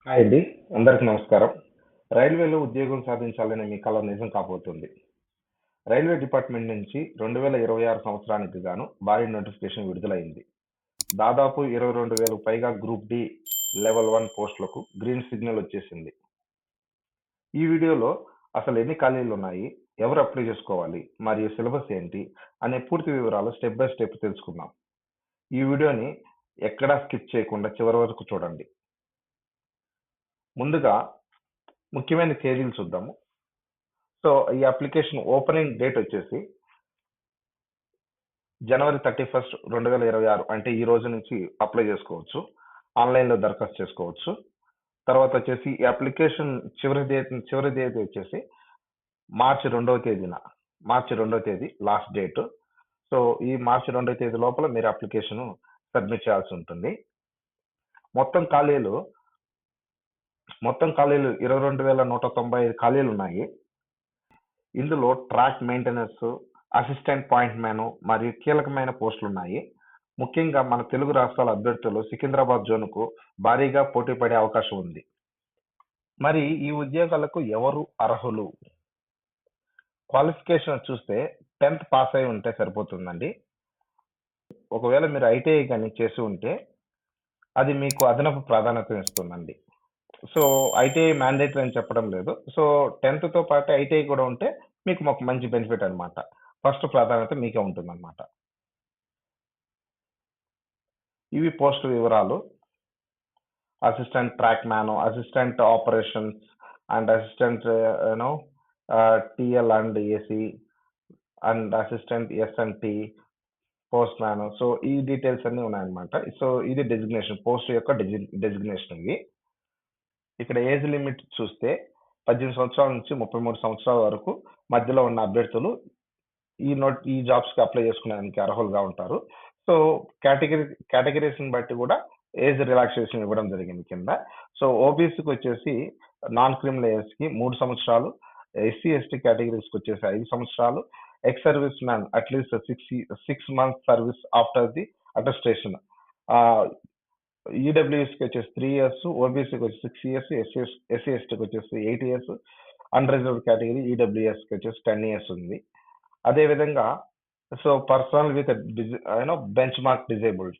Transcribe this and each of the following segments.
Hi అండి. అందరికి నమస్కారం. రైల్వేలో ఉద్యోగం సాధించాలనే మీ కల నిజం కాబోతుంది. రైల్వే డిపార్ట్మెంట్ నుంచి 2026 సంవత్సరానికి గాను భారీ నోటిఫికేషన్ విడుదలైంది. దాదాపు 22,000 పైగా గ్రూప్ డి లెవెల్ 1 పోస్టులకు గ్రీన్ సిగ్నల్ వచ్చేసింది. ఈ వీడియోలో అసలు ఎన్ని ఖాళీలున్నాయి, ఎవరు అప్లై చేసుకోవాలి, మరియు సిలబస్ ఏంటి అనే పూర్తి వివరాలు స్టెప్ బై స్టెప్ తెలుసుకుందాం. ఈ వీడియోని ఎక్కడా స్కిప్ చేయకుండా చివరి వరకు చూడండి. ముందుగా ముఖ్యమైన తేదీలు చూద్దాము. సో ఈ అప్లికేషన్ ఓపెనింగ్ డేట్ వచ్చేసి జనవరి 31, 2026 అంటే ఈ రోజు నుంచి అప్లై చేసుకోవచ్చు. ఆన్లైన్లో దరఖాస్తు చేసుకోవచ్చు. తర్వాత వచ్చేసి ఈ అప్లికేషన్ చివరి తేదీ వచ్చేసి మార్చి 2వ తేదీ లాస్ట్ డేట్. సో ఈ మార్చి 2వ తేదీ లోపల మీరు అప్లికేషన్ సబ్మిట్ చేయాల్సి ఉంటుంది. మొత్తం ఖాళీలు 22,195 ఖాళీలు ఉన్నాయి. ఇందులో track maintenance, assistant point man మరియు కీలకమైన పోస్టులు ఉన్నాయి. ముఖ్యంగా మన తెలుగు రాష్ట్రాల అభ్యర్థులు సికింద్రాబాద్ జోన్కు భారీగా పోటీ పడే అవకాశం ఉంది. మరి ఈ ఉద్యోగాలకు ఎవరు అర్హులు? క్వాలిఫికేషన్ చూస్తే 10th పాస్ అయి ఉంటే సరిపోతుందండి. ఒకవేళ మీరు ఐటీఐ కానీ చేసి ఉంటే అది మీకు అదనపు ప్రాధాన్యత ఇస్తుందండి. సో ఐటీఐ మ్యాండేటరీ అని చెప్పడం లేదు. సో 10th పాటు ఐటీఐ కూడా ఉంటే మీకు ఒక మంచి బెనిఫిట్ అనమాట. ఫస్ట్ ప్రాధాన్యత మీకే ఉంటుందన్నమాట. ఇవి పోస్ట్ వివరాలు. Assistant track man, assistant operations and assistant TL and AC and assistant SNT post man. So ఈ డీటెయిల్స్ అన్ని ఉన్నాయన్నమాట. సో ఇది డెసిగ్నేషన్, పోస్ట్ యొక్క డెసిగ్నేషన్ ఇవి. ఇక్కడ ఏజ్ లిమిట్ చూస్తే 18 సంవత్సరాల నుంచి 33 సంవత్సరాల వరకు మధ్యలో ఉన్న అభ్యర్థులు ఈ జాబ్స్ కి అప్లై చేసుకునేందుకు అర్హులుగా ఉంటారు. సో కేటగిరీస్ బట్టి కూడా ఏజ్ రిలాక్సేషన్ ఇవ్వడం జరిగింది కింద. సో ఓబీసీకి వచ్చేసి నాన్ క్రిమినల్ ఏజ్ కి 3 సంవత్సరాలు, ఎస్సీ ఎస్టీ కేటగిరీస్ కి వచ్చేసి 5 సంవత్సరాలు, ex service man at least 6 months service after the attestation, ఈడబ్ల్యూఎస్కి వచ్చేసి 3 years, ఓబీసీకి వచ్చి 6 years, ఎస్సీ ఎస్టీకి వచ్చేసి 8 years, అన్రిజర్వ్డ్ కేటగిరీ ఈడబ్ల్యూఎస్కి వచ్చేసి 10 years ఉంది. అదేవిధంగా so personal with benchmark disabled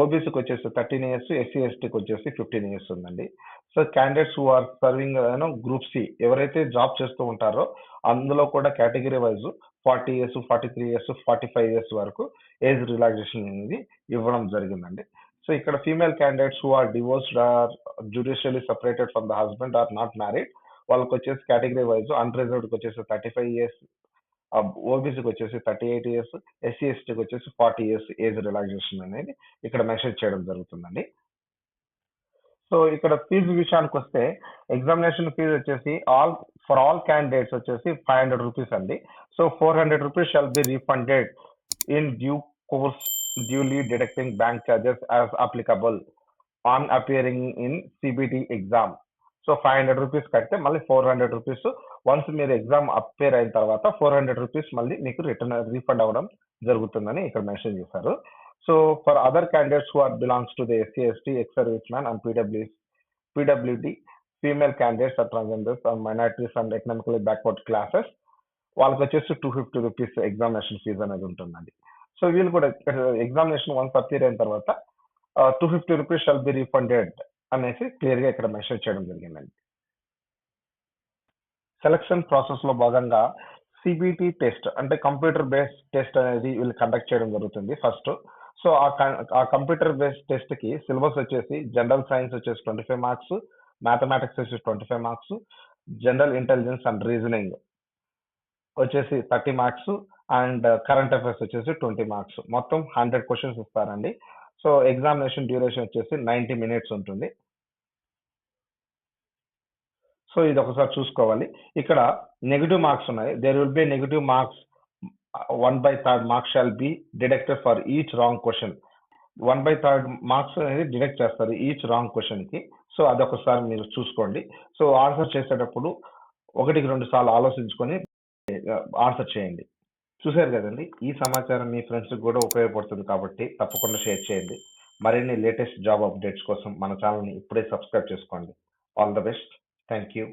ఓబీసీకి వచ్చేసి 13 years, ఎస్సీ ఎస్టీకి వచ్చేసి 15 years ఉందండి. So candidates who are serving group C ఎవరైతే జాబ్ చేస్తూ ఉంటారో అందులో కూడా category wise 40 years, 43 years, 45 years వరకు ఏజ్ రిలాక్సేషన్ అనేది ఇవ్వడం జరిగిందండి. సో ఇక్కడ female candidates who are divorced or judicially separated from the husband or not married వాళ్ళకి వచ్చేసి కేటగిరీ వైజ్ అన్రిజర్వ్డ్కి వచ్చేసి 35 years, ఓబీసీకి వచ్చేసి 38 years, ఎస్సీ ఎస్టీకి వచ్చేసి 40 years ఏజ్ రిలాక్సేషన్ అనేది ఇక్కడ మెన్షన్ చేయడం జరుగుతుందండి. సో ఇక్కడ ఫీజు విషయానికి వస్తే ఎగ్జామినేషన్ ఫీజు వచ్చేసి ఫర్ ఆల్ క్యాండిడేట్స్ వచ్చేసి 500 rupees అండి. So 400 rupees shall be refunded in due course duly deducting bank charges as applicable on appearing in CBT exam. So 500 rupees కడితే మళ్ళీ 400 rupees వన్స్ మీరు exam appear అయిన తర్వాత 400 rupees మళ్ళీ మీకు రీఫండ్ అవ్వడం జరుగుతుందని ఇక్కడ మెన్షన్ చేశారు. So for other candidates who are belongs to the SC ST, ex service man and PWD, female candidates are transgenders and minorities and economically backward classes వాళ్ళకి వచ్చేసి 250 rupees ఎగ్జామినేషన్ ఫీజు అనేది ఉంటుందండి. So వీళ్ళు కూడా examination once appear అయిన తర్వాత 250 rupees shall be refunded అనేసి clear గా ఇక్కడ మెన్షన్ చేయడం జరిగిందండి. సెలక్షన్ ప్రాసెస్ లో భాగంగా సిబిటి టెస్ట్ అంటే కంప్యూటర్ బేస్డ్ టెస్ట్ అనేది వీళ్ళు కండక్ట్ చేయడం జరుగుతుంది ఫస్ట్. సో ఆ కంప్యూటర్ బేస్డ్ టెస్ట్ కి సిలబస్ వచ్చేసి జనరల్ సైన్స్ వచ్చేసి 25 marks, మ్యాథమెటిక్స్ వచ్చేసి 25 marks, general intelligence and reasoning వచ్చేసి 30 marks అండ్ కరెంట్ అఫైర్స్ వచ్చేసి 20 marks. మొత్తం 100 questions ఇస్తారండి. సో ఎగ్జామినేషన్ డ్యూరేషన్ వచ్చేసి 90 minutes ఉంటుంది. సో ఇది ఒకసారి చూసుకోవాలి. ఇక్కడ నెగిటివ్ మార్క్స్ ఉన్నాయి. There will be negative marks 1/3 marks shall be deducted for each wrong question. 1/3 marks అనేది డిడక్ట్ చేస్తారు ఈచ్ రాంగ్ క్వశ్చన్ కి. సో అదొకసారి మీరు చూసుకోండి. సో ఆన్సర్ చేసేటప్పుడు 1-2 సార్లు ఆలోచించుకొని ఆన్సర్ చేయండి. చూసారు కదండి, ఈ సమాచారం మీ ఫ్రెండ్స్ కూడా ఉపయోగపడుతుంది కాబట్టి తప్పకుండా షేర్ చేయండి. మరిన్ని లేటెస్ట్ జాబ్ అప్డేట్స్ కోసం మన ఛానల్ని ఇప్పుడే సబ్స్క్రైబ్ చేసుకోండి. All the best. Thank you.